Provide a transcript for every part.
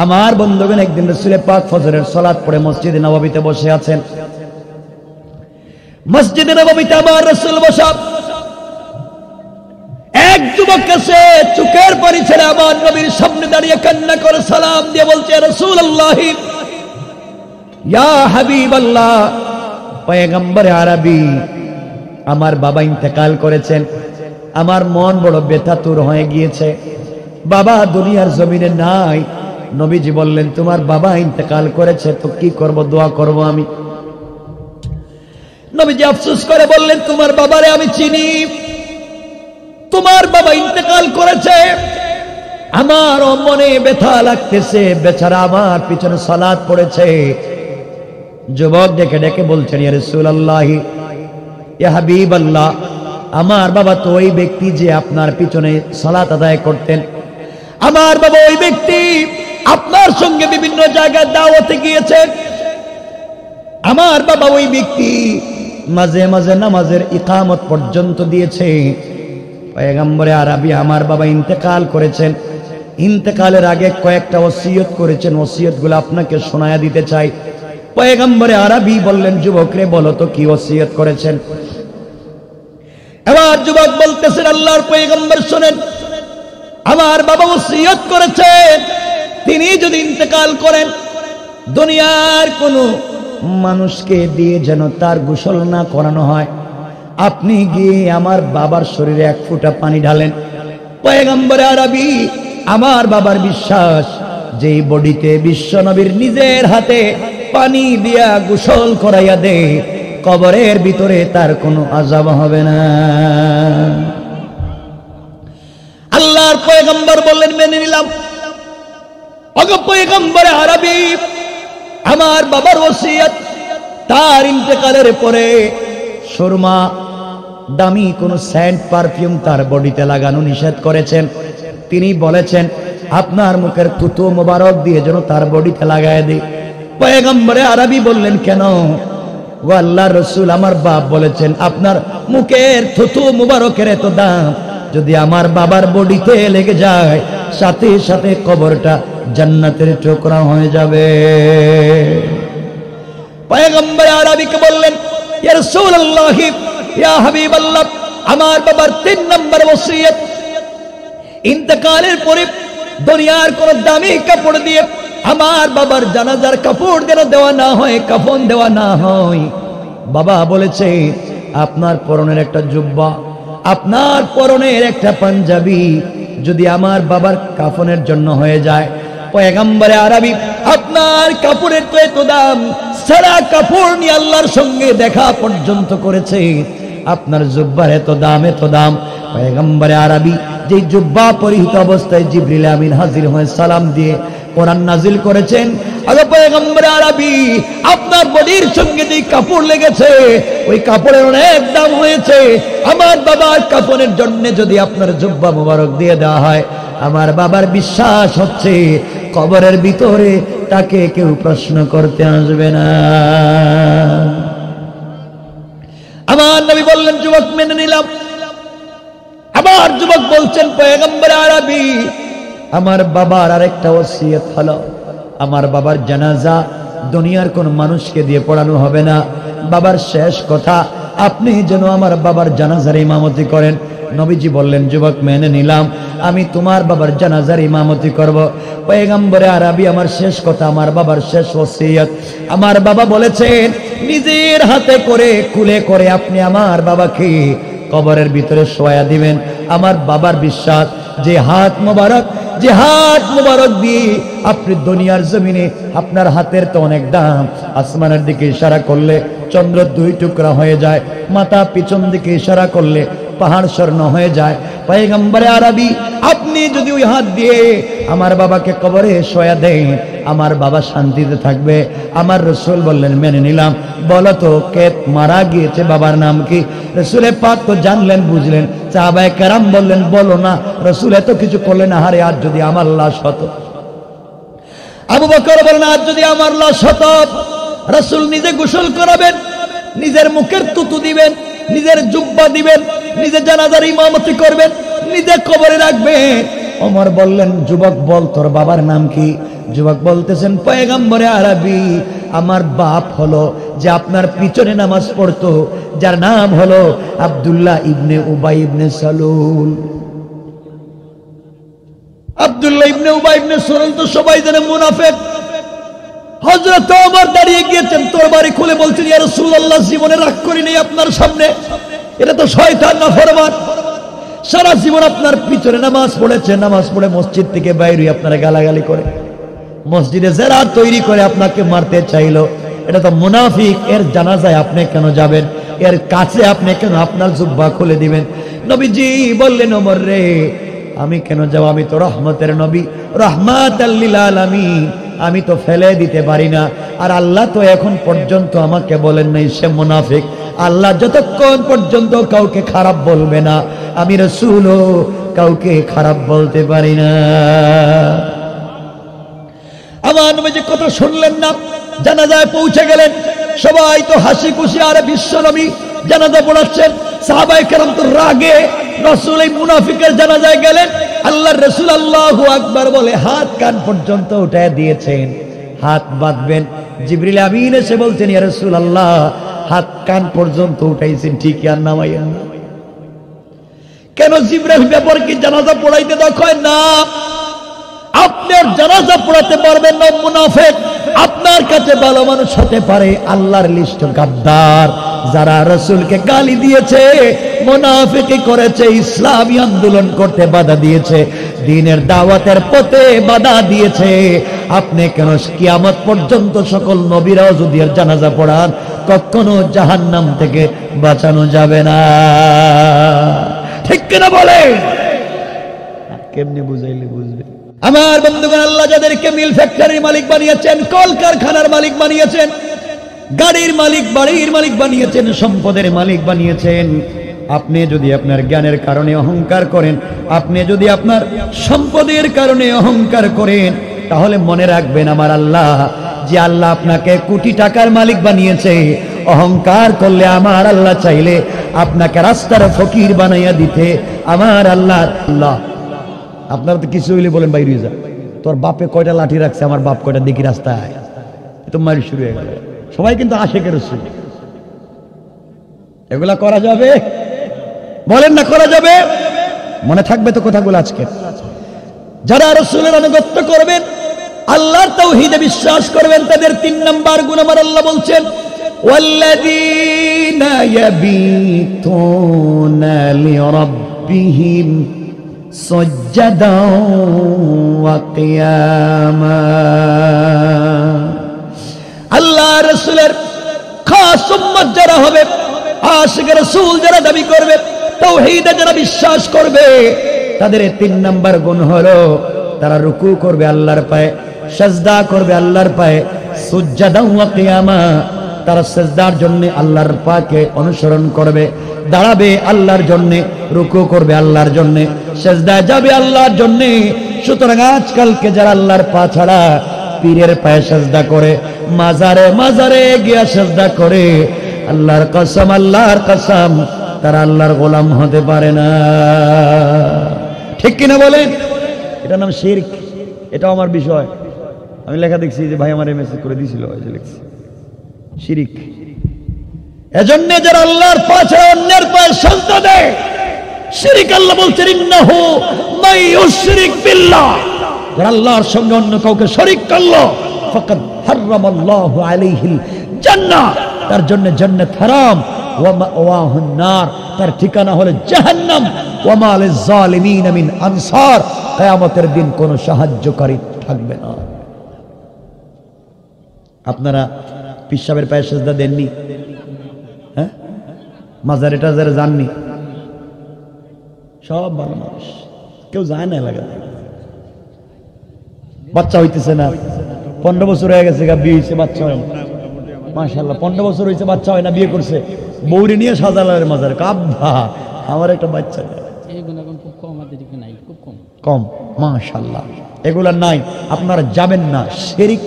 আমার বন্ধুগণ, একদিন রাসূল পাক ফজরের সালাত পড়ে মসজিদে নববীতে বসে আছেন। মসজিদে নববীতে আমার রাসূল বসা, এক যুবক এসে চোখের পানি ছেড়ে আমার নবীর সামনে দাঁড়িয়ে কান্না করে সালাম দিয়ে বলছে, রাসূলুল্লাহ, ইয়া হাবিবাল্লাহ, পয়গম্বরে আরবি, আমার বাবা ইন্তেকাল করেছেন, আমার মন বড় ব্যথাতুর হয়ে গিয়েছে, বাবা দুনিয়ার জমিনে নাই। নবীজি বললেন, তোমার বাবা ইন্তেকাল করেছে, তো কি করব? দোয়া করব আমি। নবীজি আফসোস করে বললেন, তোমার বাবারে আমি চিনি, তোমার বাবা ইন্তেকাল করেছে, আমার মনে ব্যথা লাগতেছে, বেচারা আমার পিছনে সালাত পড়েছে। যুবক ডেকে ডেকে বলছেন, ইয়া রাসূলুল্লাহ, ইয়া হাবিবাল্লাহ, আমার বাবা তো ওই ব্যক্তি যে আপনার পিছনে সালাত আদায় করতেন, আমার বাবা ওই ব্যক্তি আপনার সঙ্গে বিভিন্ন জায়গায় দাওয়াতে গিয়েছেন, আমার বাবা ওই ব্যক্তি মাঝে মাঝে নামাজের ইকামত পর্যন্ত দিয়েছে। পয়গম্বরে আরবি, আমার বাবা ইন্তেকাল করেছেন, ইন্তেকালের আগে কয়েকটা ওসিয়ত করেছেন, ওসিয়তগুলো আপনাকে শোনায়া দিতে চাই। পয়গম্বরে আরবি বললেন, যুবকরে বলো তো কি ওসিয়ত করেছেন? এবার যুবক বলতেছেন, আল্লাহর পয়গম্বর শোনেন, আমার বাবা ওসিয়ত করেছেন, তিনি যদি ইন্তেকাল করেন, দুনিয়ার কোনো মানুষকে দিয়ে যেন তার গোসল না করানো হয়, আপনি গিয়ে আমার বাবার শরীরে এক ফোঁটা পানি ঢালেন। পয়গম্বরে আরবি, আমার বাবার বিশ্বাস যে এই বডিতে বিশ্ব নবীর নিজের হাতে পানি দিয়া গোসল করাইয়া দে, কবরের ভিতরে তার কোনো আযাব হবে না। আল্লাহর পয়গম্বর বললেন, মেনে নিলাম। ওগো পয়গম্বরে আরবি, আমার বাবার ওসিয়ত, তার ইন্তেকালের পরে সুরমা, দামি কোন সেন্ট পারফিউম তার বডিতে লাগানো নিষেধ করেছেন। তিনি বলেছেন, আপনার মুখের থুতু মোবারক দিয়ে যেন তার বডিতে লাগায় দেয়। পয়গম্বরে আরবি বললেন, কেন? ও আল্লাহর রাসূল, আমার বাপ বলেছেন, আপনার মুখের থুতু মোবারকের এত দাম, যদি আমার বাবার বডিতে লেগে যায়, সাথে সাথে কবরটা জান্নাতের টুকরা হয়ে যাবে। পয়গম্বর আরবিকে বললেন, ইয়া রাসূলুল্লাহ, ইয়া হাবিবাল্লাহ, আমার বাবার 3 নম্বর ওসিয়ত, ইন্তেকালের পরে দুনিয়ার কোন দামি কাপড় দিয়ে আমার বাবার জানাজার কাপড় যেন দেওয়া না হয়, কাফন দেওয়া না হয়। বাবা বলেছে, আপনার পরনের একটা জুব্বা, আপনার পরনের একটা পাঞ্জাবি যদি আমার বাবার কাফনের জন্য হয়ে যায়, পয়গম্বরে আরবি, আপনার কাপড়ের তো এত দাম, সারা কাপড় নিয়ে আল্লাহর সঙ্গে দেখা পর্যন্ত করেছে, আপনার জুব্বার এত দাম, এত দাম। পয়গম্বরে আরবি যে জুব্বা পরিহিত অবস্থায় জিবরিল আমিন হাজির হয়ে সালাম দিয়ে কোরআন নাজিল করেছেন। আরে পয়গম্বরে আরবি, আপনার বডির সঙ্গে যে কাপড় লেগেছে, ওই কাপড়ের অনেক দাম হয়েছে, আমার বাবার কাফনের জন্য যদি আপনার জুব্বা মোবারক দিয়ে দেওয়া হয়, আমার বাবার বিশ্বাস হচ্ছে কবরের ভিতরে তাকে কেউ প্রশ্ন করতে আসবে না। আমার নবী বললেন, যুবক মেনে নিলাম। আবার যুবক বলছেন, পয়গম্বর আরবি, আমার বাবার আরেকটা ওসিয়ত হলো, আমার বাবার জানাজা দুনিয়ার কোন মানুষকে দিয়ে পড়ানো হবে না। বাবার শেষ কথা, আপনি যেন আমার বাবার জানাজার ইমামতি করেন। নবীজি বললেন, যুবক মেনে নিলাম, আমি তোমার বাবার জানাজার ইমামতি করব। পয়গম্বরে আরবি, আমার শেষ কথা, আমার বাবার শেষ ওসিয়ত, আমার বাবা বলেছেন, নিজের হাতে করে কুলে করে আপনি আমার বাবাকে কবরের ভিতরে শোয়া দিবেন। আমার বাবার বিশ্বাস, যে হাত মোবারক দিয়ে আপনি দুনিয়ার জমিনে, আপনার হাতের তো অনেক দাম, আসমানের দিকে ইশারা করলে চন্দ্র 2 টুকরা হয়ে যায়, মাথা পিছন দিকে ইশারা করলে পাহাড় স্বর্ণ হয়ে যায়। পয়গম্বরে আরবি, আপনি যদি ওই হাত দিয়ে আমার বাবাকে কবরে শোয়া দেন, আমার বাবা শান্তিতে থাকবে। আমার রাসূল বললেন, মেনে নিলাম। বলো তো, কে মারা গিয়েছে, বাবার নাম কি? রাসূল পাক তো জানলেন, বুঝলেন। সাহাবায়ে কেরাম বললেন, বলো না। রাসূল এত কিছু করলেন, আরে আজ যদি আমার লাশ হতো। আবু বকর বলেন, আজ যদি আমার লাশ হতো, রাসূল নিজে গোসল করাবেন, নিজের মুখের থুতু দিবেন, নিজের জুব্বা দিবেন, নিজে জানাজার ইমামতি করবেন, নিজে কবরে রাখবেন। ওমর বললেন, যুবক বল, তোর বাবার নাম কি? যুবক বলতেছেন পয়গম্বরে আরবি আমার বাপ হলো যে আপনার পিছনে নামাজ পড়তো, যার নাম হলো আব্দুল্লাহ ইবনে উবাই ইবনে সালুল। আব্দুল্লাহ ইবনে উবাই ইবনে সালুল তো সবাই জানে মুনাফিক। হযরত ওমর দাঁড়িয়ে গিয়েছেন তরবারি খুলে বলছেন ইয়া রাসূলুল্লাহ জীবনে রাগ করি নাই আপনার সামনে, এটা তো শয়তান নাফরমান, সারা জীবন আপনার পিছনে নামাজ পড়েছে, নামাজ পড়ে মসজিদ থেকে বাইরে আপনারা গালাগালি করে মসজিদে যারা তৈরি করে আপনাকে মারতে চাইলো, এটা তো মুনাফিক, এর জানাজায় আপনি কেন যাবেন, এর কাছে আপনি কেন আপনার জুব্বা খুলে দিবেন? নবীজি বললেন ওমর রে আমি কেন যাব, আমি তো রহমতের নবী, রাহমাতাল লিল আলামিন, আমি তো ফেলে দিতে পারি না। আর আল্লাহ তো এখন পর্যন্ত আমাকে বলেন নাই সে মুনাফিক। আল্লাহ যতক্ষণ পর্যন্ত কাউকে খারাপ বলবে না, আমি রাসূলও কাউকে খারাপ বলতে পারি না। আমার নবীজি কথা শুনলেন না, জানাজায় পৌঁছে গেলেন। সবাই তো হাসি খুশি, আর বিশ্ব নবী জানাজা পড়াচ্ছেন। সাহাবায়ে কেরাম তো রাগে রাসূল এই মুনাফিকের জানাজায় গেলেন। আল্লাহর রাসূল আল্লাহু আকবার বলে হাত কান পর্যন্ত উঠায় দিয়েছেন, হাত বাঁধবেন। জিবরিল আমিন এসে বলছেন ইয়া রাসূলুল্লাহ হাত কান পর্যন্ত উঠাইছেন ঠিকই আর নামাইয়েন না কেন? জিবরাইল ব্যাপার কি জানাজা পড়াইতে দেখায় না? আপনার জানাজা পড়াতে পারবেন না মুনাফিক। আপনার কাছে ভালো মানুষ হতে পারে, আল্লাহর লিস্ট গাদ্দার, যারা রাসূলকে গালি দিয়েছে, মুনাফিকি করেছে, ইসলামী আন্দোলন করতে বাধা দিয়েছে, দ্বীনের দাওয়াতের পথে বাধা দিয়েছে। আপনি কেন কিয়ামত পর্যন্ত সকল নবীরাও যদি এর জানাজা পড়ান, কখনো জাহান্নাম থেকে বাঁচানো যাবে না। ঠিক কিনা বলে? কেমনে বুঝাইলে বুঝবে? আমার বন্ধুগণ, আল্লাহ যাদেরকে মিল ফ্যাক্টরির মালিক বানিয়েছেন, কল কারখানার মালিক বানিয়েছেন, গাড়ির মালিক, বাড়ির মালিক বানিয়েছেন, সম্পদের মালিক বানিয়েছেন, আপনি যদি আপনার জ্ঞানের কারণে অহংকার করেন, আপনি যদি আপনার সম্পদের কারণে অহংকার করেন, তাহলে মনে রাখবেন আমার আল্লাহ, যে আল্লাহ আপনাকে কোটি টাকার মালিক বানিয়েছে, অহংকার করলে আমার আল্লাহ চাইলে আপনাকে রাস্তার ফকির বানাইয়া দিতে আমার আল্লাহ। আল্লাহ আপনারা তো কিছু হইলে বলেন বাইরে যা, তোর বাপে কয়টা লাঠি রাখছে, আমার বাপ কয়টা দেখি রাস্তায়, তো মারি শুরু হয়ে গেল। সবাই কিন্তু আশেকের রাসূল, এগুলা করা যাবে? বলেন না করা যাবে? মনে থাকবে তো কথাগুলো আজকে। যারা রাসূলের আনুগত্য করবেন, আল্লাহর তাওহীদে বিশ্বাস করবেন, তাদের 3 নাম্বার গুণ আমার আল্লাহ বলছেন ওয়াল্লাযীনা ইয়াবিতুনা লিরাব্বিহিম সুজদান ওয়া কিয়ামা। আল্লাহ রাসূলের খাস উম্মত যারা হবে, আশিক রাসূল যারা দাবি করবে, তাওহীদে যারা বিশ্বাস করবে, তাদের 3 নাম্বার গুণ হলো তারা রুকু করবে আল্লাহর পায়ে, সিজদা করবে আল্লাহর পায়ে, সুজদান ওয়া কিয়ামা, তারা সিজদার জন্য আল্লাহর পাকে অনুসরণ করবে, দাঁড়াবে আল্লাহর জন্য, রুকু করবে আল্লাহর জন্য, সিজদায় যাবে আল্লাহর জন্য। সুতরাং আজকালকে যারা আল্লাহর পা ছাড়া পীরের পায়ে সিজদা করে, মাজারে মাজারে গিয়া সিজদা করে, আল্লাহর কসম তারা আল্লাহর গোলাম হতে পারে না। ঠিক কিনা বলেন? এটা নাম শিরক। এটা আমার বিষয়, আমি লেখা দেখছি যে ভাই আমার মেসেজ করে দিয়েছিল, লিখছি শিরক। এজন্য যারা আল্লাহর পা ছাড়া অন্যের পায়ে সিজদা দেয়, শিরক, আল্লাহ বলছেন ইন্নাহু মাইয়ুশরিক বিল্লাহ, যারা আল্লাহর সঙ্গে অন্য কাউকে শরীক করলো, ফাকাদ হারামাল্লাহু আলাইহিল জান্নাহ, তার জন্য জান্নাত হারাম, ওয়া মাওয়াহুন নার, তার ঠিকানা হলো জাহান্নাম, ওয়া মা লিজ জালিমিন মিন আনসার, কিয়ামতের দিন কোনো সাহায্যকারী থাকবে না। আপনারা পিসাবের পায়ে সিজদা দেননি? হ্যাঁ, মাজারে টাজারে যাননি? সব ভালো মানুষ, কেউ যায় না এলাকাতে। বাচ্চা হইতেছে না, 15 বছর হয়ে গেছে, বিয়ে হয়েছে, বাচ্চা হয় না। মাশাআল্লাহ, 15 বছর হয়েছে, বাচ্চা হয় না, বিয়ে করছে, বউরে নিয়ে সাজালার মাজার, কাব্বা আমার একটা বাচ্চা কম। মাশাআল্লাহ, এগুলা নাই। আপনারা যাবেন না, শিরিক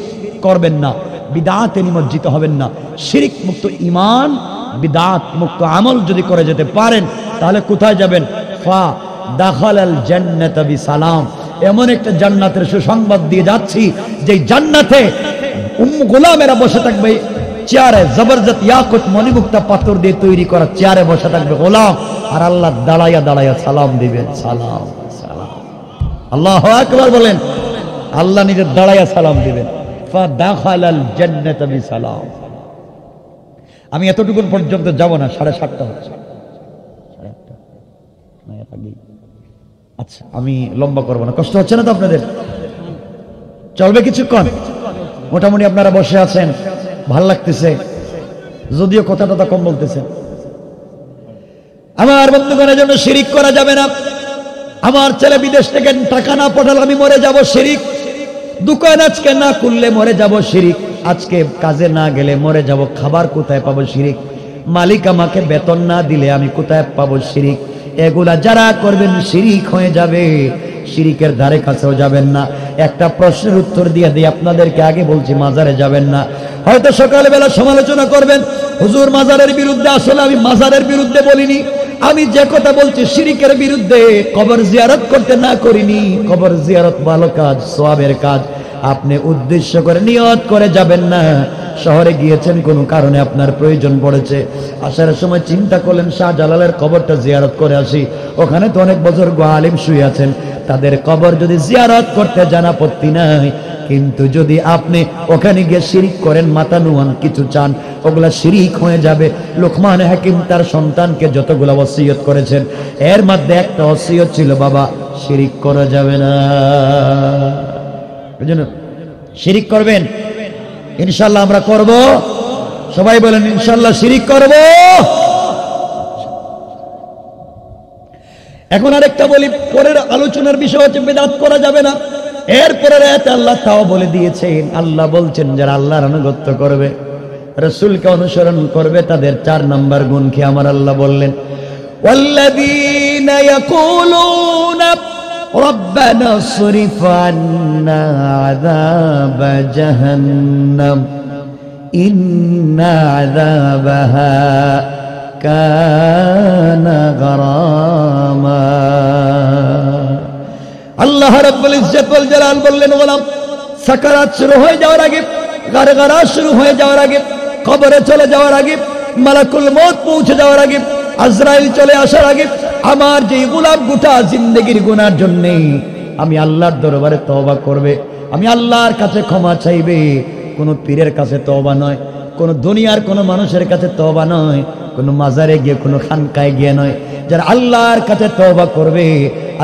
করবেন না, বিদআতে নিমজ্জিত হবেন না। শিরিক মুক্ত ঈমান, বিদআত মুক্ত আমল যদি করে যেতে পারেন, তাহলে কোথায় যাবেন? ফা দাখালাল জান্নাতা বিসালাম, এমন একটা জান্নাতের সুসংবাদ দিয়ে যাচ্ছি যে জান্নাতে গোলামেরা বসে থাকবে চেয়ারে, জবরদস্ত ইয়াকুত মণিমুক্তা পাথর দিয়ে তৈরি করা চেয়ারে বসে থাকবে গোলাম, আর আল্লাহ দাঁড়াইয়া দাঁড়াইয়া সালাম দিবেন। সালাম সালাম, আল্লাহু আকবার বলেন। আল্লাহ নিজে দাঁড়াইয়া সালাম দিবেন। ফাদাখালাল জান্নাত বিসালাম। আমি এতটুকু পর্যন্ত যাব না, 7:30 হচ্ছে। আচ্ছা, আমি লম্বা করব না, কষ্ট হচ্ছে না তো আপনাদের? চলবে কিছুক্ষণ? মোটামুটি আপনারা বসে আছেন, ভাল লাগতেছে, যদিও কথা টথা কম বলতেছেন। আমার বন্ধুগণের জন্য শিরিক করা যাবে না। আমার ছেলে বিদেশ থেকে টাকা না পাঠালে আমি মরে যাব শিরিক। দোকান আজকে না খুললে মরে যাব শিরিক। আজকে কাজে না গেলে মরে যাব, খাবার কোথায় পাবো শিরিক। মালিক আমাকে বেতন না দিলে আমি কোথায় পাবো শিরিক। এগুলা যারা করবেন শিরিক হয়ে যাবে, শিরিকের ধারে কাছেও যাবেন না। একটা প্রশ্নের উত্তর দিয়ে দিই আপনাদেরকে, আগে বলছি মাজারে যাবেন না। হয়তো সকালবেলা সমালোচনা করবেন, হুজুর মাজারের বিরুদ্ধে। আসলে আমি মাজারের বিরুদ্ধে বলিনি, আমি যে কথা বলছি শিরিকের বিরুদ্ধে। কবর জিয়ারত করতে না করিনি, কবর জিয়ারত ভালো কাজ, সওয়াবের কাজ। আপনি উদ্দেশ্য করে নিয়ত করে যাবেন না। শহরে গিয়েছেন কোনো কারণে, আপনার প্রয়োজন পড়েছে, আসার সময় চিন্তা করলেন শাহজালালের কবরটা জিয়ারত করে আসি। ওখানে তো অনেক বছর আলেম শুয়ে আছেন, তাদের কবর যদি জিয়ারত করতে যান আপত্তি নাই। কিন্তু যদি আপনি ওখানে গিয়ে শিরিক করেন, মাথা নুয়ান, কিছু চান, ওগুলা শিরিক হয়ে যাবে। লোকমান হাকিম তার সন্তানকে যতগুলা ওসিয়ত করেছেন, এর মধ্যে একটা ওসিয়ত ছিল, বাবা শিরিক করা যাবে না। বুঝলেন? শিরিক করবেন ইনশাআল্লাহ, আমরা করব। সবাই বলেন ইনশাআল্লাহ শিরিক করব। এখন আরেকটা বলি, পরের আলোচনার বিষয় হচ্ছে বিদআত করা যাবে না। এরপরের আয়াতে আল্লাহ তাও বলে দিয়েছেন। আল্লাহ বলছেন যারা আল্লাহর আনুগত্য করবে, রাসূলকে অনুসরণ করবে, তাদের 4 নম্বর গুণ কি আমার আল্লাহ বললেন, ওয়াল্লাযীনা ইয়াকুলুনা রব্বানা সরিফ আন্না আযাবা জাহান্নাম ইন্না আযাবাহা কানা গারামা। আল্লাহ রাব্বুল ইজ্জত ওয়াল জালাল বললেন, গোলাম সাকারাত শুরু হয়ে যাওয়ার আগে, গারগারা শুরু হয়ে যাওয়ার আগে, কবরে চলে যাওয়ার আগে, মালাকুল মউত পৌঁছে যাওয়ার আগে, আজরাইল চলে আসার আগে, আমার যে গোলাম গোটা জিন্দেগির গুনার জন্য আমি আল্লাহর দরবারে তওবা করবে, আমি আল্লাহর কাছে ক্ষমা চাইবে। কোন পীরের কাছে তওবা নয়, কোন দুনিয়ার কোন মানুষের কাছে তওবা নয়, কোন মাজারে গিয়ে, কোন খানকায় গিয়ে নয়। যারা আল্লাহর কাছে তওবা করবে,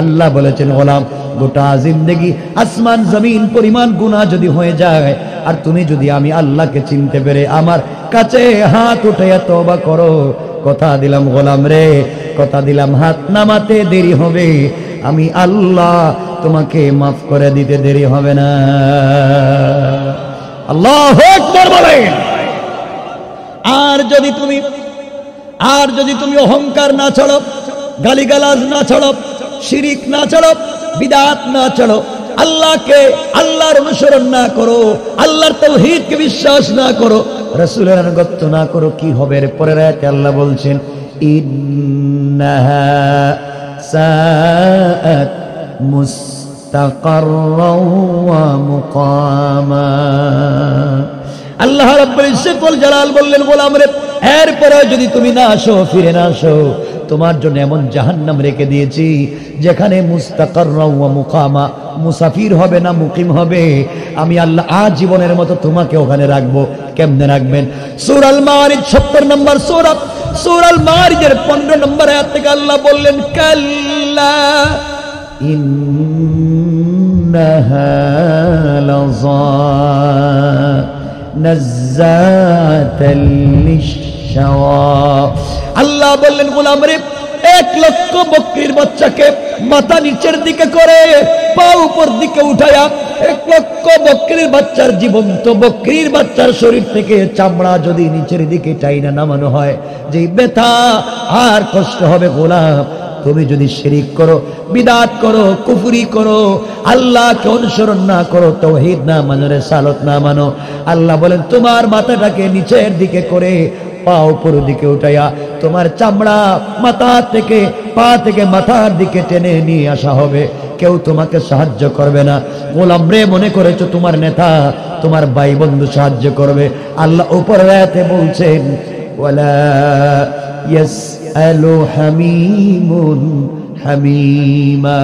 আল্লাহ বলেছেন গোলাম গোটা জিন্দেগি আসমান জমিন পরিমাণ গুনাহ যদি হয়ে যায়, আর তুমি যদি আমি আল্লাহকে চিনতে পেরে আমার কাছে হাত উঠাইয়া তওবা করো, কথা দিলাম গোলাম রে, কথা দিলাম হাত নামাতে দেরি হবে, আমি আল্লাহ তোমাকে মাফ করে দিতে দেরি হবে না। আল্লাহু আকবার বলেন। আর যদি তুমি অহংকার না ছাড়ো, গালিগালাজ না ছাড়ো, শিরিক না ছাড়ো, বিদআত না ছাড়ো, আল্লাহর অনুসরণ না করো, আল্লাহর তাওহীদকে বিশ্বাস না করো, রাসূলের আনুগত্য না করো, কি হবে? এর পরের আয়াতে আল্লাহ বলছেন, ইন্নাহা সাআত মুস্তাকাররাও ওয়া মুকামা। আল্লাহ রাব্বুল ইজ্জত ওয়াল জালাল বললেন, গোলাম রে, এরপরে যদি তুমি না আসো, ফিরে না আসো, তোমার জন্য এমন জাহান্নাম রেখে দিয়েছি যেখানে মুস্তাকাররাও ওয়া মুকামা, মুসাফির হবে না, মুকিম হবে। আমি আল্লাহ আজীবনের মতো তোমাকে ওখানে রাখবো। কেমনে রাখবেন? সূরা আল মারিজ 70 নম্বর সূরা, সূরা আল মারিজের 15 নম্বর আয়াত থেকে আল্লাহ বললেন, কাল্লা ইন্নাহা লাযা নাযাতাল লিশশাওয়া। আল্লাহ বললেন, গোলাম রে, 1 লক্ষ বকরির বাচ্চাকে মাথা নিচের দিকে করে পা উপর দিকে উঠায়া 1 লক্ষ বকরির বাচ্চার, জীবন্ত বকরির বাচ্চার শরীর থেকে চামড়া যদি নিচের দিকে টাইনা নামানো হয়, যে ব্যথা আর কষ্ট হবে। গোলাম, তুমি যদি শিরিক করো, বিদআত করো, কুফরি করো, আল্লাহকে অনুসরণ না করো, তাওহীদ না মানো, রিসালাত না মানো, আল্লাহ বলেন তোমার মাথাটাকে নিচের দিকে করে পা উপর দিকে উঠাইয়া তোমার চামড়া মাথা থেকে, পা থেকে মাথার দিকে টেনে নিয়ে আসা হবে। কেউ তোমাকে সাহায্য করবে না। গোলাম রে, মনে করেছো তোমার নেতা, তোমার ভাই বন্ধু সাহায্য করবে? আল্লাহ উপরের আয়াতে বলছেন, ওয়ালা ইয়াসআলু হামিমুন হামিমা।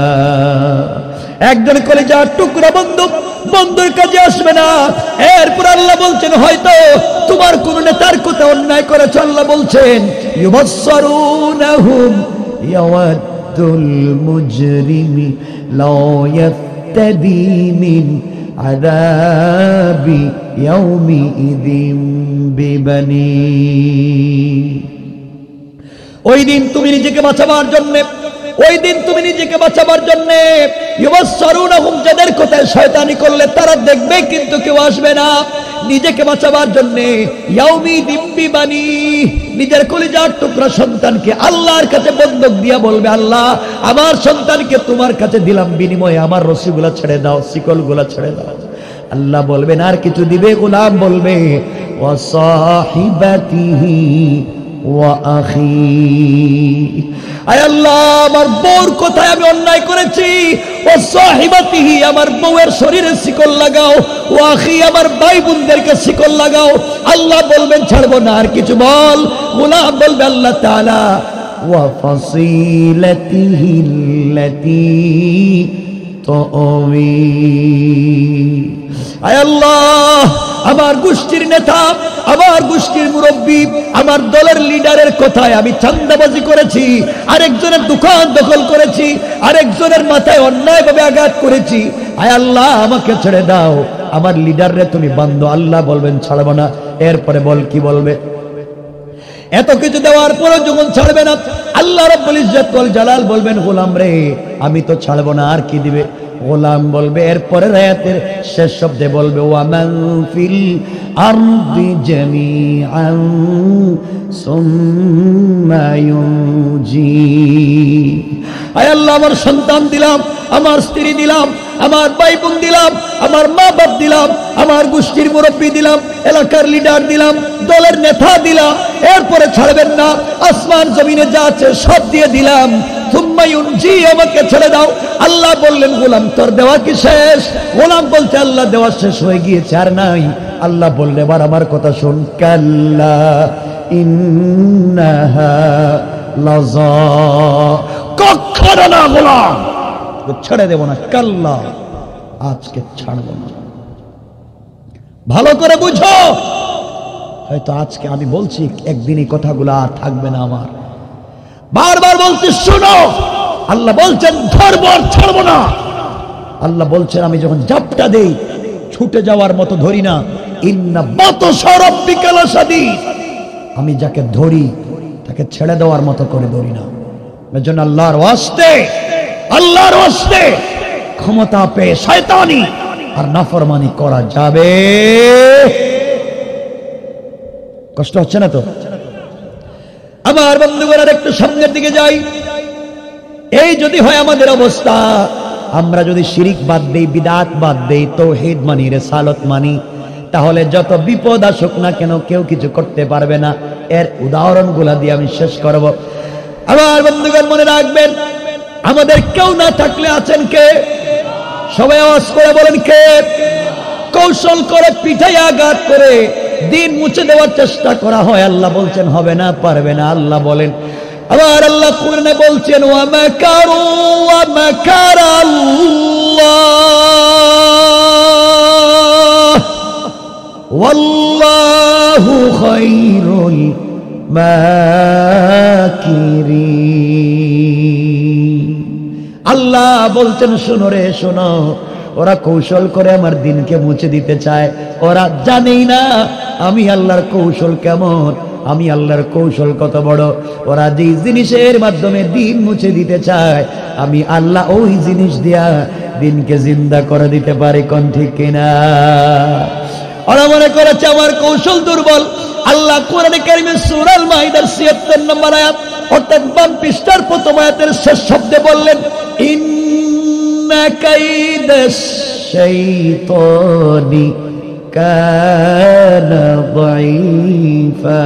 একজন কলিজার টুকরা বন্ধুর কাজে আসবে না। এরপর আল্লাহ বলছেন, হয়তো তোমার কোন নেতার কথা অন্যায় করেছ। আল্লাহ বলছেন, ইউবাসসারুনাহুম ইয়াওয়াদ্দুল মুজরিমি লাউ ইয়াফতাদি মিন আযাবি ইয়াউমিইযিন বিবানি। ওই দিন তুমি নিজেকে বাঁচাবার জন্য ইউবাসসারুনাহুম, যাদের কথায় শয়তানি করলে তারা দেখবে কিন্তু কেউ আসবে না। নিজেকে বাঁচাবার জন্য ইয়াউমিদিন বিবানি, নিজের কলিজার টুকরা সন্তানকে আল্লাহর কাছে বন্ধক দিয়া বলবে, আল্লাহ আমার সন্তানকে তোমার কাছে দিলাম, বিনিময়ে আমার রশিগুলা ছেড়ে দাও, শিকলগুলা ছেড়ে দাও। আল্লাহ বলবেন আর কিছু দিবে? গোলাম বলবে, ওয়া সাহিবাতিহি ওয়া আখি। আয় আল্লাহ, আমার বউর কথায় আমি অন্যায় করেছি, ও সাহিবাতিহি, আমার বউয়ের শরীরে শিকল লাগাও, ও আখি, আমার ভাই বোনদেরকে শিকল লাগাও। আল্লাহ বলবেন ছাড়বো না, আর কিছু বল। গোলাম বলবে, আল্লাহ তাআলা ওয়া ফাসিলাতিহি আল্লাতী তুআমি। আয় আল্লাহ, আমার গোষ্ঠীর নেতা, আমার গোষ্ঠীর মুরব্বী, আমার দলের লিডারের কথায় আমি চাঁদাবাজি করেছি, আরেকজনের দোকান দখল করেছি, আরেকজনের মাথায় অন্যায়ভাবে আঘাত করেছি। আয় আল্লাহ, আমাকে ছেড়ে দাও, আমার লিডাররে তুমি বান্ধ। আল্লাহ বলবেন ছাড়বো না। এরপরে কি বলবে? এত কিছু দেওয়ার পরে যখন ছাড়বে না, আল্লাহ রাব্বুল ইজ্জত ওয়াল জালাল বলবেন, গোলাম রে, আমি তো ছাড়বো না, আর কি দিবে? গোলাম বলবে, এরপরে আয়াতের শেষ শব্দে বলবে, ওয়া মান ফিল আরদি জামিআন সুম্মা ইউনজি। আয় আল্লাহ, আমার সন্তান দিলাম, আমার স্ত্রী দিলাম, আমার ভাই বোন দিলাম, আমার মা বাপ দিলাম, আমার গোষ্ঠীর মুরব্বী দিলাম, এলাকার লিডার দিলাম, দলের নেতা দিলাম, এরপরে ছাড়বেন না। আসমান জমিনে যা আছে সব দিয়ে দিলাম, সুম্মা ইউনজি, আমাকে ছেড়ে দাও। আল্লাহ বললেন, গোলাম তোর দেওয়া কি শেষ? গোলাম বলছে, আল্লাহ দেওয়া শেষ হয়ে গিয়েছে, আর নাই। আল্লাহ বললে, এবার আমার কথা শোন, কাল্লা ইন্নাহা লাযা, কখনো না গোলাম, ছেড়ে দেব না, কাল্লা, আজকে ছাড়ব না। ভালো করে বুঝো, হয়তো আজকে আমি বলছি, একদিন এই কথাগুলো আর থাকবে না আমার। বারবার বলছি, শোনো, আল্লাহ বলছেন ধরব আর ছাড়ব না। আল্লাহ বলছেন, আমি যখন জাপটা দেই ছুটে যাওয়ার মতো ধরি না, ইন্না বাতশা রাব্বিকা লাশাদীদ, আমি যাকে ধরি তাকে ছেড়ে দেওয়ার মতো করে ধরি না। এজন্য আল্লাহর ওয়াস্তে ক্ষমতা পেয়ে শয়তানি আর নাফরমানি করা যাবে? কষ্ট হচ্ছে না তো? আমার বন্ধুগণ, একটু সামনের দিকে যাই। এই যদি হয় আমাদের অবস্থা, আমরা যদি শিরিক বাদ দেই, বিদআত বাদ দেই, তাওহীদ মানি, রিসালাত মানি, তাহলে যত বিপদ আসুক না কেন কেউ কিছু করতে পারবে না। এর উদাহরণগুলো দিয়ে আমি শেষ করব। আমার বন্ধুগণ, মনে রাখবেন, আমাদের কেউ না থাকলে আছেন কে? সবাই আওয়াজ করে বলেন, কে? কৌশল করে পিঠায় আঘাত করে দিন মুছে দেওয়ার চেষ্টা করা হয়। আল্লাহ বলছেন হবে না, পারবে না। আল্লাহ বলেন, আবার আল্লাহ কোরআনে বলছেন, ওয়া মাকারু ওয়া মাকারাল্লাহ ওয়াল্লাহু খায়রুল মাকিরিন। আল্লাহ বলছেন, শোনো রে, শোনো, ওরা কৌশল করে আমার দিনকে মুছে দিতে চায়। ওরা জানেই না আমি আল্লাহর কৌশল কেমন, আমি আল্লাহর কৌশল কত বড়। ওরা যে জিনিসের মাধ্যমে দিন মুছে দিতে চায়, আমি আল্লাহ ওই জিনিস দিয়া দিনকে জিন্দা করে দিতে পারি। কোন ঠিক কিনা? ওরা মনে করেছে আমার কৌশল দুর্বল। আল্লাহ কোরআনে কারিমে সূরা আল মাইদার ৭৬ নম্বর আয়াত, অর্থাৎ বাম পৃষ্ঠার প্রথম আয়াতের শেষ শব্দে বললেন, ইন্না কাইদাশ শাইতানি কানা দাঈফা।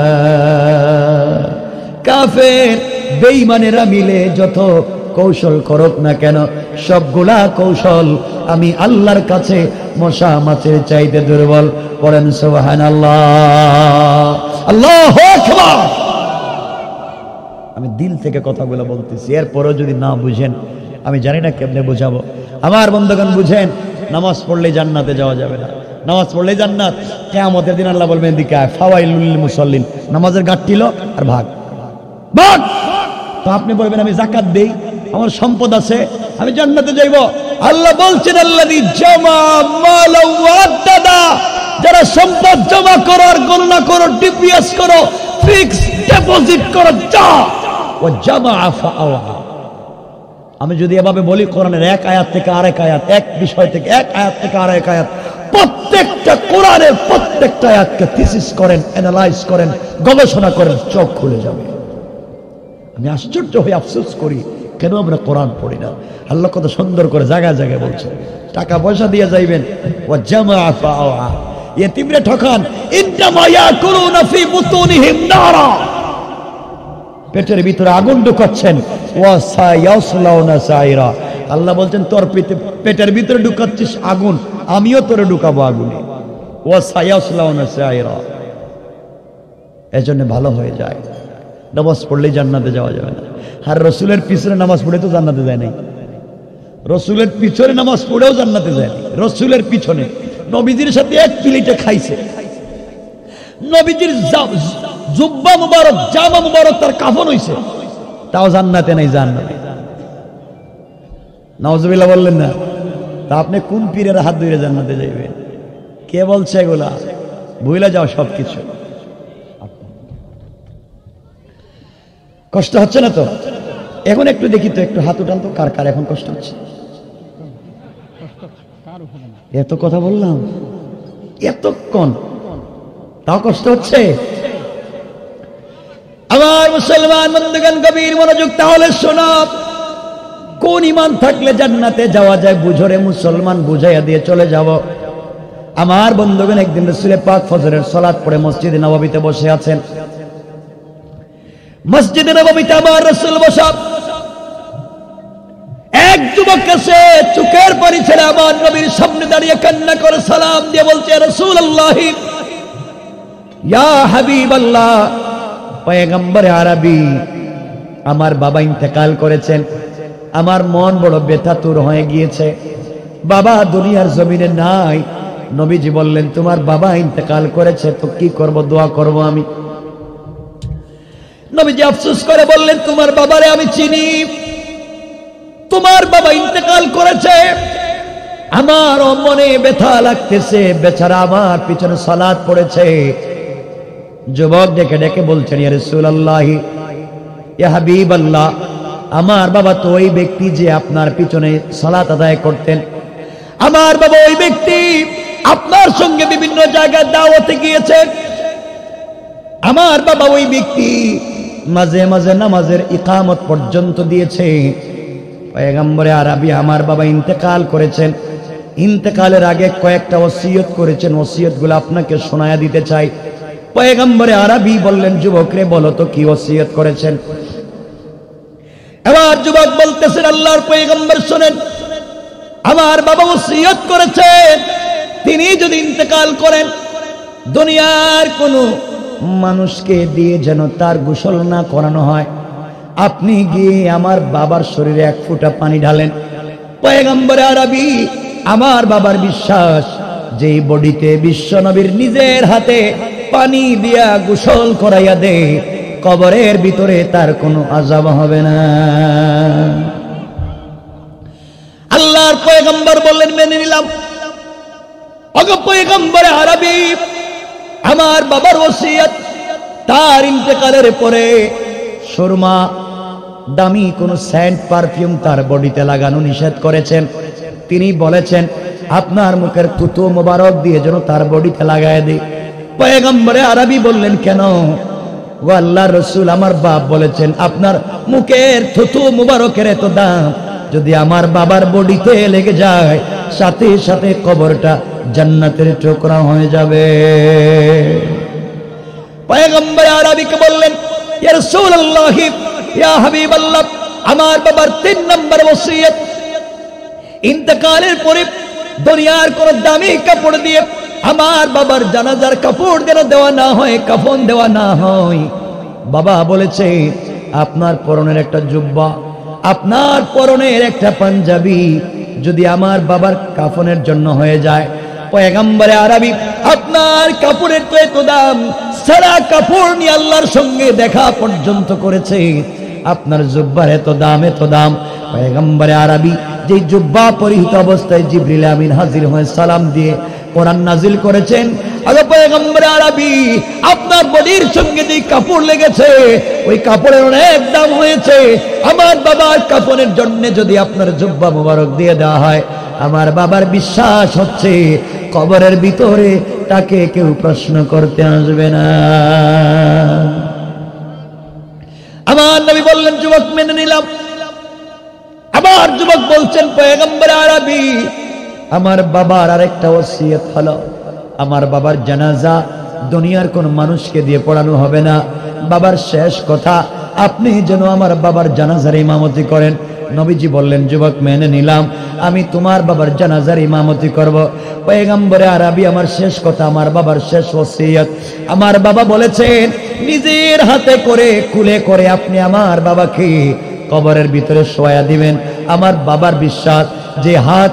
কাফের বেঈমানেরা মিলে যত কৌশল করুক না কেন, সবগুলা কৌশল আমি আল্লাহর কাছে মশা মাছের চাইতে দুর্বল। বলেন সুবহানাল্লাহ, আল্লাহু আকবার। আমি দিল থেকে কথাগুলো বলতেছি, এরপরও যদি না বুঝেন আমি জানি না কেমনে বোঝাবো। আমার বন্ধুগণ বুঝেন, নামাজ পড়লে জান্নাতে যাওয়া যাবে না। নামাজ পড়লে জান্নাত, কিয়ামতের দিন আল্লাহ বলবেন দিকে ফাওয়াইলুল লিল মুসাল্লিন, নামাজের গাঁটটিল আর ভাগ ভাগ। তো আপনি বলবেন আমি যাকাত দেই, আমার সম্পদ আছে, আমি জান্নাতে যাইব। আল্লাহ বলছেন আল্লাযী জামা মালা ওয়া আদ্দাদা, যারা সম্পদ জমা করো আর গণনা করো, ডিপিএস করো, ফিক্সড ডিপোজিট করো, যা ও জামা ফাআওয়া। আমি যদি এভাবে বলি কোরআনের এক আয়াত থেকে আরেক আয়াত, এক বিষয় থেকে এক আয়াত থেকে আরেক আয়াত, প্রত্যেকটা কোরআনের প্রত্যেকটা আয়াতকে থিসিস করেন, অ্যানালাইজ করেন, গবেষণা করেন, চোখ খুলে যাবে। আমি আশ্চর্য হয়ে আফসোস করি কেন আমরা কোরআন পড়ি না। আল্লাহ কত সুন্দর করে জায়গায় জায়গায় বলছে, টাকা পয়সা দিয়ে যাইবেন, ও জামা ফাআওয়া, ইতিমরে ঠকান, ইন্নামা ইয়াকুলুনা ফি বুতুনিহিম নারা, পেটের ভিতরে আগুন ঢুকাচ্ছেন, ওয়া সায়াসলাউনা সাইরা। আল্লাহ বলছেন তোর পেটের ভিতরে ঢুকাচ্ছিস আগুন, আমিও তোরে ঢুকাবো আগুনে, ওয়া সায়াসলাউনা সাইরা। এজন্য ভালো হয়ে যায়, নামাজ পড়লেই জান্নাতে যাওয়া যাবে না। আর রসুলের পিছনে নামাজ পড়ে তো জান্নাতে যায় নাই, রসুলের পিছনে নামাজ পড়েও জান্নাতে যায় নাই। রসুলের পিছনে নবীজির সাথে এক প্লেটে খাইছে, নবীজির জুব্বা মুবারক, জামা মুবারক তার কাফন হইছে, তাও জান্নাতে নাই। জান্নাতে নাউজুবিল্লাহ বললেন না? তা আপনি কোন পীরের হাত ধরে জান্নাতে যাইবেন? কে বলছে এগুলা? ভুলে যাও সবকিছু। কষ্ট হচ্ছে না তো? এখন একটু দেখি তো, একটু হাত উঠান তো, কার কার এখন কষ্ট হচ্ছে? এত কথা বললাম এতক্ষণ, তাও কষ্ট হচ্ছে? আমার মুসলমান বন্ধুগণ গভীর মনোযোগ তাহলে শোনো, কোন ঈমান থাকলে জান্নাতে যাওয়া যায় বুঝরে মুসলমান, বুঝাইয়া দিয়ে চলে যাব। আমার বন্ধুগণ একদিন রাসূল পাক ফজরের সালাত পড়ে মসজিদে নববীতে বসে আছেন। মসজিদে নববীতে আমার রাসূল বসা, এক যুবক এসে চোখের পানি ছেড়ে আমার নবীর সামনে দাঁড়িয়ে কান্না করে সালাম দিয়ে বলছে, রাসূলুল্লাহ, ইয়া হাবিবাল্লাহ, পয়গম্বরে আরবি, আমার বাবা ইন্তেকাল করেছেন, আমার মন বড় ব্যথাতুর হয়ে গিয়েছে, বাবা দুনিয়ার জমিনে নাই। নবীজি বললেন, তোমার বাবা ইন্তেকাল করেছে, তো কি করব? দোয়া করব আমি। নবীজি আফসোস করে বললেন, তোমার বাবারে আমি চিনি, তোমার বাবা ইন্তেকাল করেছে, আমার মনে ব্যথা লাগতেছে, বেচারা আমার পিছনে সালাত পড়েছে। যুবক ডেকে ডেকে বলছেন, ইয়া রাসূলুল্লাহ, ইয়া হাবিবাল্লাহ, আমার বাবা তো ওই ব্যক্তি যে আপনার পিছনে সালাত আদায় করতেন, আমার বাবা ওই ব্যক্তি আপনার সঙ্গে বিভিন্ন জায়গায় দাওয়াতে গিয়েছেন, আমার বাবা ওই ব্যক্তি মাঝে মাঝে নামাজের ইকামত পর্যন্ত দিয়েছে। পয়গম্বরে আরবি, আমার বাবা ইন্তেকাল করেছেন, ইন্তেকালের আগে কয়েকটা ওসিয়ত করেছেন, ওসিয়তগুলো আপনাকে শোনায়া দিতে চাই। পয়গম্বরে আরবি বললেন, যুবকরে বলো তো কি ওসিয়ত করেছেন? এবার যুবক বলতেছেন, আল্লাহর পয়গম্বর শোনেন, আমার বাবা ওসিয়ত করেছেন, তিনি যদি ইন্তেকাল করেন, দুনিয়ার কোনো মানুষকে দিয়ে যেন তার গোসল না করানো হয়, আপনি গিয়ে আমার বাবার শরীরে এক ফোঁটা পানি ঢালেন। পয়গম্বরে আরবি, আমার বাবার বিশ্বাস যে এই বডিতে বিশ্ব নবীর নিজের হাতে পানি দিয়া গোসল করাইয়া দে, কবরের ভিতরে তার কোনো আযাব হবে না। আল্লাহর পয়গম্বর বললেন, মেনে নিলাম। ওগো পয়গম্বরে আরবি, আমার বাবার ওসিয়ত, তার ইন্তেকালের পরে সুরমা, দামি কোন সেন্ট পারফিউম তার বডিতে লাগানো নিষেধ করেছেন। তিনি বলেছেন, আপনার মুখের থুতু মোবারক দিয়ে যেন তার বডিতে লাগায় দেয়। পয়গম্বরে আরবি বললেন, কেন? ও আল্লাহর রাসূল, আমার বাপ বলেছেন, আপনার মুখের থুতু মোবারকের এত দাম, যদি আমার বাবার বডিতে লেগে যায়, সাথে সাথে কবরটা জান্নাতের টুকরা হয়ে যাবে। পয়গম্বর আরবিকে বললেন, ইয়া রাসূলুল্লাহ, ইয়া হাবিবাল্লাহ, আমার বাবার 3 নম্বর ওসিয়ত, ইন্তেকালের পরে দুনিয়ার কোন দামি কাপড় দিয়ে আমার বাবার জানাজার কাপড় যেন দেওয়া না হয়, কাফন দেওয়া না হয়। বাবা বলেছে আপনার পরনের একটা জুব্বা, আপনার পরনের একটা পাঞ্জাবি যদি আমার বাবার কাফনের জন্য হয়ে যায়, পয়গম্বরে আরবি আপনার কাপড়ের তো এত দাম, সারা কাপড় নিয়ে আল্লাহর সঙ্গে দেখা পর্যন্ত করেছে, আপনার জুব্বার এত দাম, এত দাম। পয়গম্বরে আরবি যে জুব্বা পরিহিত অবস্থায় জিবরিল আমিন হাজির হয়ে সালাম দিয়ে কোরআন নাজিল করেছেন, আগে পয়গম্বরে আরবি আপনার বডির সঙ্গে যে কাপড় লেগেছে ওই কাপড়ের অনেক দাম হয়েছে, আমার বাবার কাফনের জন্য যদি আপনার জুব্বা মোবারক দিয়ে দেওয়া হয়, আমার বাবার বিশ্বাস হচ্ছে কবরের ভিতরে তাকে কেউ প্রশ্ন করতে আসবে না। আমার নবী বললেন যুবক মেনে নিলাম। আবার যুবক বলছেন পয়গম্বর আরবি আমার বাবার আরেকটা ওসিয়ত হলো, আমার বাবার জানাজা দুনিয়ার কোন মানুষকে দিয়ে পড়ানো হবে না, বাবার শেষ কথা আপনি যেন আমার বাবার জানাজার ইমামতি করেন। নবীজি বললেন যুবক মেনে নিলাম, আমি তোমার বাবার জানাজার ইমামতি করব। পয়গম্বরে আরবি আমার শেষ কথা, আমার বাবার শেষ ওসিয়ত, আমার বাবা বলেছেন নিজের হাতে করে কুলে করে আপনি আমার বাবাকে কবরের ভিতরে শোয়া দিবেন। আমার বাবার বিশ্বাস যে হাত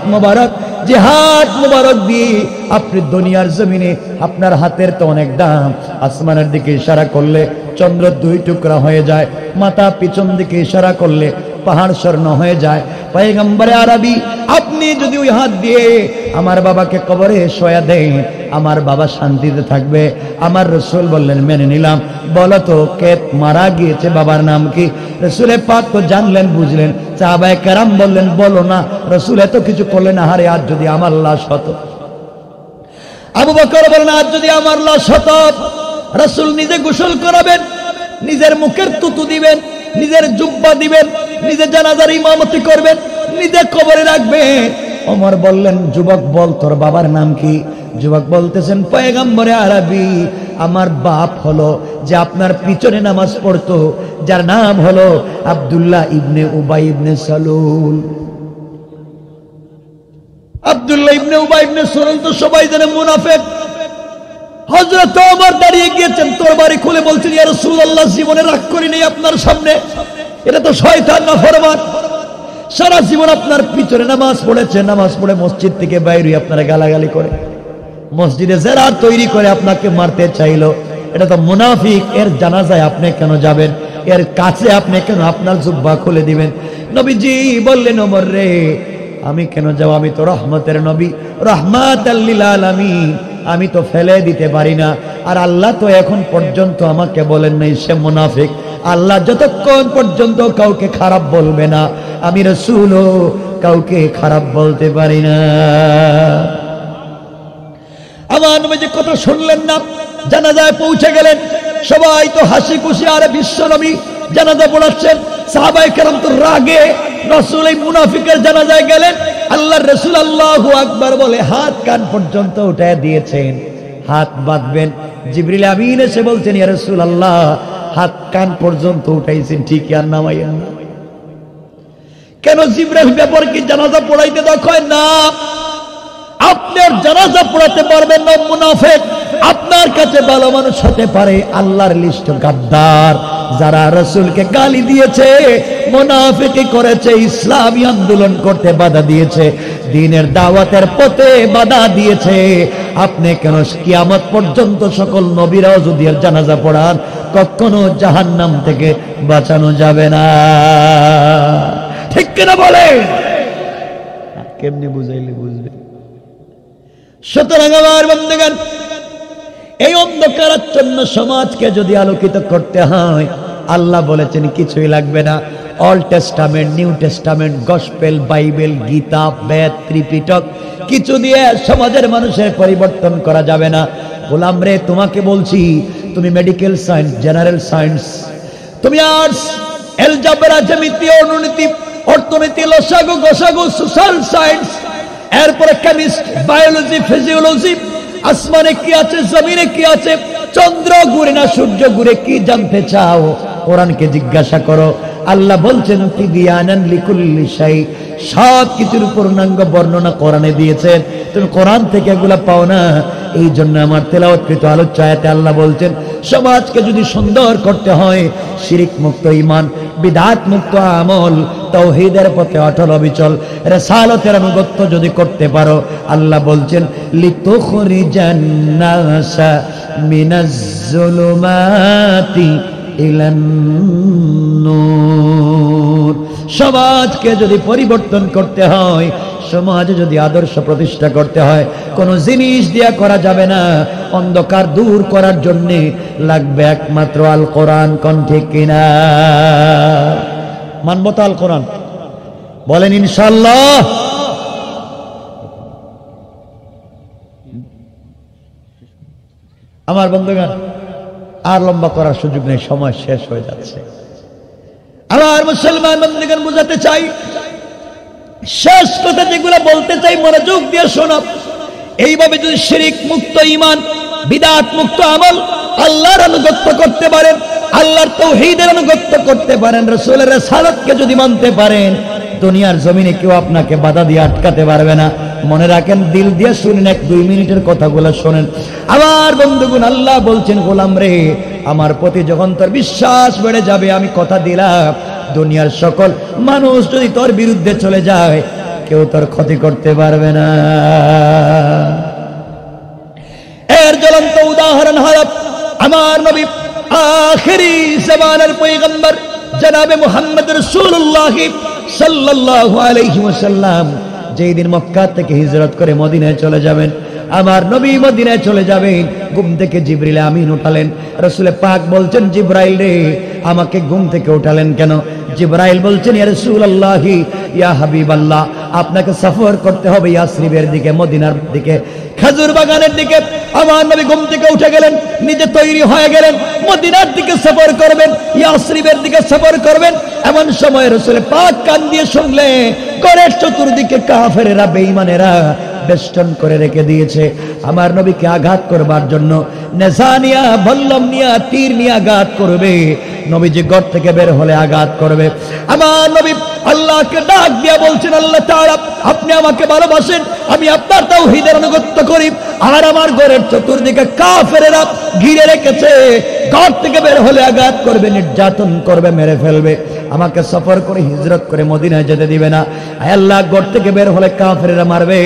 মোবারক দিয়ে আপনি দুনিয়ার জমিনে আপনার হাতের তো অনেক দাম, আসমানের দিকে ইশারা করলে চন্দ্র 2 টুকরা হয়ে যায়, মাথা পিছন দিকে ইশারা করলে পাহাড় স্বর্ণ হয়ে যায়। পয়গম্বরে আরবি আপনি যদি ওই হাত দিয়ে আমার বাবাকে কবরে শোয়া দেন, আমার বাবা শান্তিতে থাকবে। আমার রাসূল বললেন মেনে নিলাম। বলো তো কে মারা গিয়েছে, বাবার নাম কি? রাসূল পাক তো জানলেন বুঝলেন। সাহাবায়ে কেরাম বললেন বলো না। রাসূল এত কিছু করলেন, আরে আজ যদি আমার লাশ হতো। আবু বকর বলেন আজ যদি আমার লাশ হতো, রাসূল নিজে গোসল করাবেন, নিজের মুখের তুতু দিবেন, নিজের জুব্বা দিবেন, নিজে জানাজার ইমামতি করবেন, নিজে কবরে রাখবেন। ওমর বললেন যুবক বল তোর বাবার নাম কি? যুবক বলতেছেন পয়গম্বরে আরবি আমার বাপ হলো যে আপনার পিছনে নামাজ পড়তো, যার নাম হলো আব্দুল্লাহ ইবনে উবাই ইবনে সালুল। আব্দুল্লাহ ইবনে উবাই ইবনে সালুল তো সবাই জানে মুনাফিক। হযরত ওমর দাঁড়িয়ে গিয়েছেন তরবারি খুলে বলছেন ইয়া রাসূলুল্লাহ জীবনে রাগ করি নাই আপনার সামনে, এটা তো শয়তান নাফরমান, সারা জীবন আপনার পিছনে নামাজ পড়েছে, নামাজ পড়ে মসজিদ থেকে বাইরে আপনারা গালাগালি করে, মসজিদে যারা তৈরি করে আপনাকে মারতে চাইলো, এটা তো মুনাফিক। এর জানাজায় আপনি কেন যাবেন? এর কাছে আপনি কেন আপনার জুব্বা খুলে দিবেন? নবীজি বললেন ওমর রে আমি কেন যাব? আমি তো রহমতের নবী, রাহমাতাল লিল আলামিন, আমি তো ফেলে দিতে পারি না। আর আল্লাহ তো এখন পর্যন্ত আমাকে বলেন নাই সে মুনাফিক। আল্লাহ যতক্ষণ পর্যন্ত কাউকে খারাপ বলবে না, আমি রাসূলও কাউকে খারাপ বলতে পারি না। আমার নবীজি কথা শুনলেন না, জানাজায় পৌঁছে গেলেন। সবাই তো হাসি খুশি, আর বিশ্ব নবী জানাজা পড়াচ্ছেন। সাহাবায়ে কেরাম তো রাগে রাসূল এই মুনাফিকের জানাজায় গেলেন। আল্লাহর রাসূল আল্লাহু আকবার বলে হাত কান পর্যন্ত উঠায় দিয়েছেন, হাত বাঁধবেন। জিবরিল আমিন এসে বলছেন ইয়া রাসূলুল্লাহ হাত কান পর্যন্ত উঠাইছেন ঠিকই, আর নামাইয়া না কেন? জিবরাইল ব্যাপার কি জানাজা পড়াইতে দেখায় না? আপনার জানাজা পড়াতে পারবেন না মুনাফিক। আপনার কাছে ভালো মানুষ হতে পারে, আল্লাহর লিস্ট গাদ্দার যারা রাসূলকে গালি দিয়েছে, মুনাফিকি করেছে, ইসলামী আন্দোলন করতে বাধা দিয়েছে, দ্বীনের দাওয়াতের পথে বাধা দিয়েছে। আপনি কেন কিয়ামত পর্যন্ত সকল নবীরাও যদি এর জানাজা পড়ান, কখনো জাহান্নাম থেকে বাঁচানো যাবে না। ঠিক কিনা বলে? কেমনে বুঝাইলে বুঝবে? সুতরাং আমার বন্ধুগণ, এই অন্ধকারাচ্ছন্ন সমাজকে যদি আলোকিত করতে হয়, আল্লাহ বলেছেন কিছুই লাগবে না। Old testament, new testament, gospel, Bible, Gita, Veda, Tripitaka কিছু দিয়ে সমাজের মানুষের পরিবর্তন করা যাবে না। গোলাম রে তোমাকে বলছি, তুমি মেডিকেল সায়েন্স, জেনারেল সায়েন্স, তুমি আর্টস, এলজাবরা, জ্যামিতি, অনুনীতি, অর্থনীতি, লসাগু, গসাগু, সোশ্যাল সায়েন্স, এরপরে কেমিস্ট, বায়োলজি, ফিজিওলজি, আসমানে কি আছে, জমিনে কি আছে, চন্দ্র ঘুরে না সূর্য ঘুরে, কি জানতে চাও কোরআনকে জিজ্ঞাসা করো। আল্লাহ বলছেন তিবিয়ানান লিকুল্লি শাই, সব কিছুর পূর্ণাঙ্গ বর্ণনা কোরআনে দিয়েছেন। তুমি কোরআন থেকে এগুলা পাও না, এই জন্য আমার তেলাওয়াতকৃত আলোচ্য আয়াতে আল্লাহ বলছেন সমাজকে যদি সুন্দর করতে হয়, শিরিক মুক্ত ঈমান, বিদআত মুক্ত আমল, তাওহীদের পথে অটল অবিচল, রিসালাতের আনুগত্য যদি করতে পারো, আল্লাহ বলছেন লিতুখরিজান নাসা মিনাজ যুলুমাতি ইলান নূর। সমাজকে যদি পরিবর্তন করতে হয়, সমাজে যদি আদর্শ প্রতিষ্ঠা করতে হয়, কোন জিনিস দিয়া করা যাবে না। অন্ধকার দূর করার জন্য লাগবে একমাত্র আল কোরআন। কোন ঠিক কিনা? মানবো তো আল কোরআন? বলেন ইনশাআল্লাহ। আমার বন্ধুগণ, আর লম্বা করার সুযোগ নেই, সময় শেষ হয়ে যাচ্ছে। আমার মুসলমান বন্ধুগণ, বুঝাতে চাই, শেষ কথা যেগুলো বলতে চাই মনোযোগ দিয়ে শোনো। এইভাবে যদি শিরিক মুক্ত ঈমান, বিদআত মুক্ত আমল, আল্লাহর আনুগত্য করতে পারেন, আল্লাহর তাওহীদের আনুগত্য করতে পারেন, রাসূলের রিসালাতকে যদি মানতে পারেন, দুনিয়ার জমিনে কেউ আপনাকে বাধা দিয়ে আটকাতে পারবে না। মনে রাখেন, দিল দিয়ে শুনেন, 1-2 মিনিটের কথাগুলো শোনেন। আমার বন্ধুগণ, আল্লাহ বলছেন, গোলাম রে, আমার প্রতি যখন তোর বিশ্বাস বেড়ে যাবে, আমি কথা দিলাম, দুনিয়ার সকল মানুষ যদি তোর বিরুদ্ধে চলে যায়, কেউ তোর ক্ষতি করতে পারবে না। এর জ্বলন্ত উদাহরণ হল আমার নবী, আখিরি জামানার পয়গম্বর জনাবে মুহাম্মদ রাসূলুল্লাহ সাল্লাল্লাহু আলাইহি ওয়াসাল্লাম যেই দিন মক্কা থেকে হিজরত করে মদিনায় চলে যাবেন। আমার নবী মদিনায় চলে যাবেন, ঘুম থেকে জিবরিল আমিন উঠালেন। রাসূল পাক বলছেন, জিবরাইল রে, আমাকে ঘুম থেকে উঠালেন কেন? জিবরাইল বলছেন, ইয়া রাসূলুল্লাহ, ইয়া হাবিবাল্লাহ, আপনাকে সফর করতে হবে ইয়াসরিবের দিকে, মদিনার দিকে, খেজুর বাগানের দিকে। আমার নবী ঘুম থেকে উঠে গেলেন, নিজে তৈরি হয়ে গেলেন, মদিনার দিকে সফর করবেন, ইয়াসরিবের দিকে সফর করবেন। এমন সময় রাসূল পাক কান দিয়ে শুনলেন, ঘরের চতুর্দিকে কাফেরেরা, বেঈমানেরা বেষ্টন করে রেখে দিয়েছে আমার নবীকে আঘাত করবার জন্য। নেজা নিয়া, বল্লম নিয়া, তীর নিয়ে আঘাত করবে। নবীজি ঘর থেকে বের হলে আঘাত করবে। আমার নবী আল্লাহকে ডাক দিয়া বলছেন, আল্লাহ তাআলা, আপনি আমাকে ভালোবাসেন, আমি আপনার তাওহীদের আনুগত্য করি, আর আমার ঘরের চতুর্দিকে কাফেরেরা ঘিরে রেখেছে, ঘর থেকে বের হলে আঘাত করবে, নির্যাতন করবে, মেরে ফেলবে, আমাকে সফর করে হিজরত করে মদিনায় যেতে দিবে না। আয় আল্লাহ, ঘর থেকে বের হলে কাফেরেরা মারবে।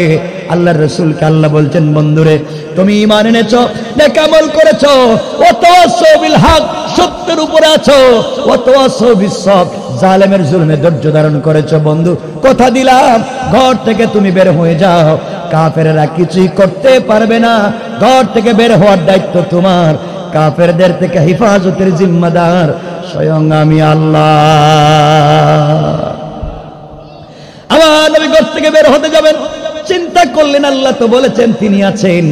আল্লাহর রাসূলকে আল্লাহ বলছেন, বন্ধুরে, তুমি ঈমান এনেছো, নেক আমল করেছো, ওয়া তাওয়াসসাউ বিল হক, সত্যের উপরে আছো, ওয়া তাওয়াসসাউ বিস সবর, জালেমের জুলমে ধৈর্য ধারণ করেছো। বন্ধু, কথা দিলাম, ঘর থেকে তুমি বের হয়ে যাও, কাফেরেরা কিছুই করতে পারবে না। ঘর থেকে বের হওয়ার দায়িত্ব তোমার, কাফেরদের থেকে হেফাজতের জিম্মাদার স্বয়ং আমি আল্লাহ। আমার নবী ঘর থেকে বের হতে যাবেন, চিন্তা করলেন, আল্লাহ তো বলেছেন তিনি আছেন,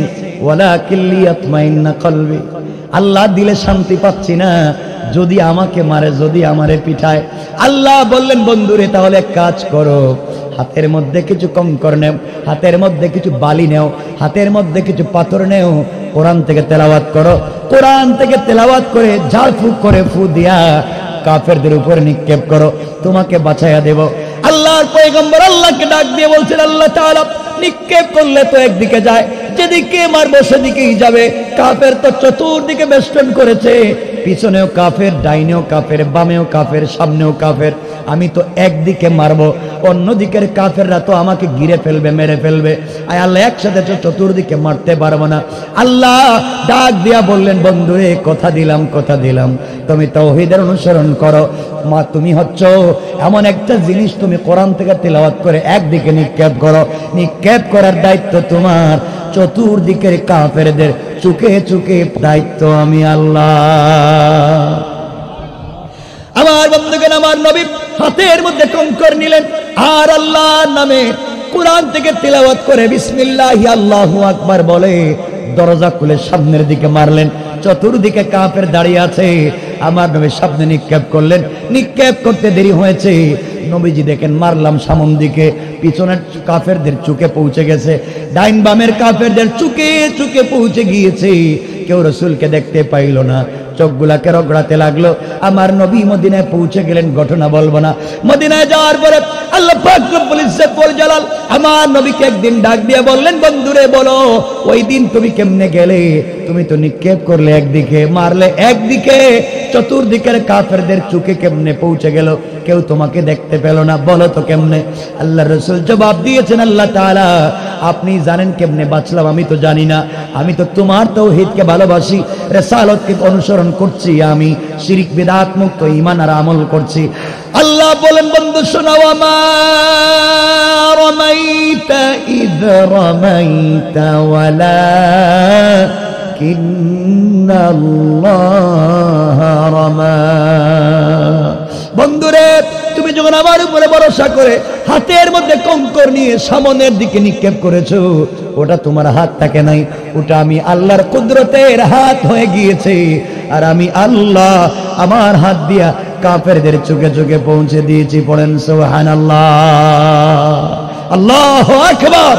ওয়ালাকিন লিয়াতমাইন্না কলবি, আল্লাহ দিলে শান্তি পাচ্ছি না, যদি আমাকে মারে, যদি আমারে পিঠায়। আল্লাহ বললেন, বন্ধুরে, তাহলে এক কাজ করো, হাতের মধ্যে কিছু কঙ্কর নেও, হাতের মধ্যে কিছু বালি নেও, হাতের মধ্যে কিছু পাথর নেও, কোরআন থেকে তেলাওয়াত করো, কোরআন থেকে তেলাওয়াত করে ঝাড় ফুঁক করে ফু দিয়া কাফেরদের উপরে নিক্ষেপ করো, তোমাকে বাঁচাইয়া দেব। আল্লাহর পয়গম্বর আল্লাহকে ডাক দিয়ে বলছেন, আল্লাহ তাআলা, নিক্ষেপ করলে তো একদিকে যায়, যেদিকে মারবো সেদিকেই যাবে। কাফের তো চতুর্দিকে বেষ্টন করেছে, পিছনেও কাফের, ডাইনেও কাফের, বামেও কাফের, সামনেও কাফের, আমি তো একদিকে মারবো, অন্যদিকের কাফেররা তো আমাকে ঘিরে ফেলবে, মেরে ফেলবে। আয় আল্লাহ, একসাথে তো চতুর্দিকে মারতে পারবো না। আল্লাহ ডাক দিয়া বললেন, বন্ধুরে, কথা দিলাম, কথা দিলাম, তুমি তাওহীদের অনুসরণ করো, মা তুমি হচ্ছ এমন একটা জিনিস, তুমি কোরআন থেকে তেলাওয়াত করে একদিকে নিক্ষেপ করো, নিক্ষেপ করার দায়িত্ব তোমার, চতুর্দিকের কাফেরদের চুকে চুকে দায়িত্ব আমি আল্লাহ। আমার বন্ধুগণ, আমার নবী হাতের মধ্যে কঙ্কর নিলেন, আর আল্লাহর নামে কোরআন থেকে তিলাওয়াত করে বিসমিল্লাহি আল্লাহু আকবার বলে দরজা খুলে সামনের দিকে মারলেন। চতুর্দিকে কাফের দাঁড়িয়ে আছে, আমার নবী সামনে নিক্ষেপ করলেন, নিক্ষেপ করতে দেরি হয়েছে। নবীজি দেখেন, মারলাম সামন দিকে, পিছনের কাফেরদের চুকে পৌঁছে গেছে, ডাইন বামের কাফেরদের চুকে চুকে পৌঁছে গিয়েছে। কেউ রাসূলকে দেখতে পাইল না, চোখগুলাকে রগড়াতে লাগলো। আমার নবী মদিনায় পৌঁছে গেলেন, ঘটনা বলবো না। মদিনায় যাওয়ার পরে আল্লাহ পাক রব্বুল ইজ্জত ওয়াল জালাল আমার নবীকে একদিন ডাক দিয়ে বললেন, বন্ধুরে বলো ওই দিন তুমি কেমনে গেলে? তুমি তো নিক্ষেপ করলে একদিকে, মারলে একদিকে, চতুর্দিকের কাফেরদের চোখে কেমনে পৌঁছে গেল? কেউ তোমাকে দেখতে পেল না, বলো তো কেমনে? আল্লাহ রাসূল জবাব দিয়েছেন, আল্লাহ তাআলা আপনি জানেন কেমনে বাঁচলাম, আমি তো জানি না। আমি তো তোমার তাওহীদকে ভালোবাসি, রিসালাতকে অনুসরণ করছি, আমি শিরক বিদআত মুক্ত ঈমান আর আমল করছি। আল্লাহ বলেন, বন্ধু শোনাও, আমা রামাইতা ইয রামাইতা ওয়ালাকিন্নাল্লাহা রামা। বন্ধুরে তুমি যখন আমার উপরে ভরসা করে হাতের মধ্যে কঙ্কর নিয়ে সামনের দিকে নিক্ষেপ করেছো, ওটা তোমার হাত থাকে নাই, ওটা আমি আল্লাহর কুদরতের হাত হয়ে গিয়েছে। আর আমি আল্লাহ আমার হাত দিয়া কাফেরদের চোখে চোখে পৌঁছে দিয়েছি। পড়েন সুবহানাল্লাহ, আল্লাহু আকবার।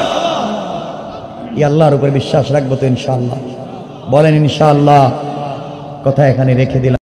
এই আল্লাহর উপর বিশ্বাস রাখবো তো ইনশাআল্লাহ? বলেন ইনশাআল্লাহ। কথা এখানে রেখে দিলাম।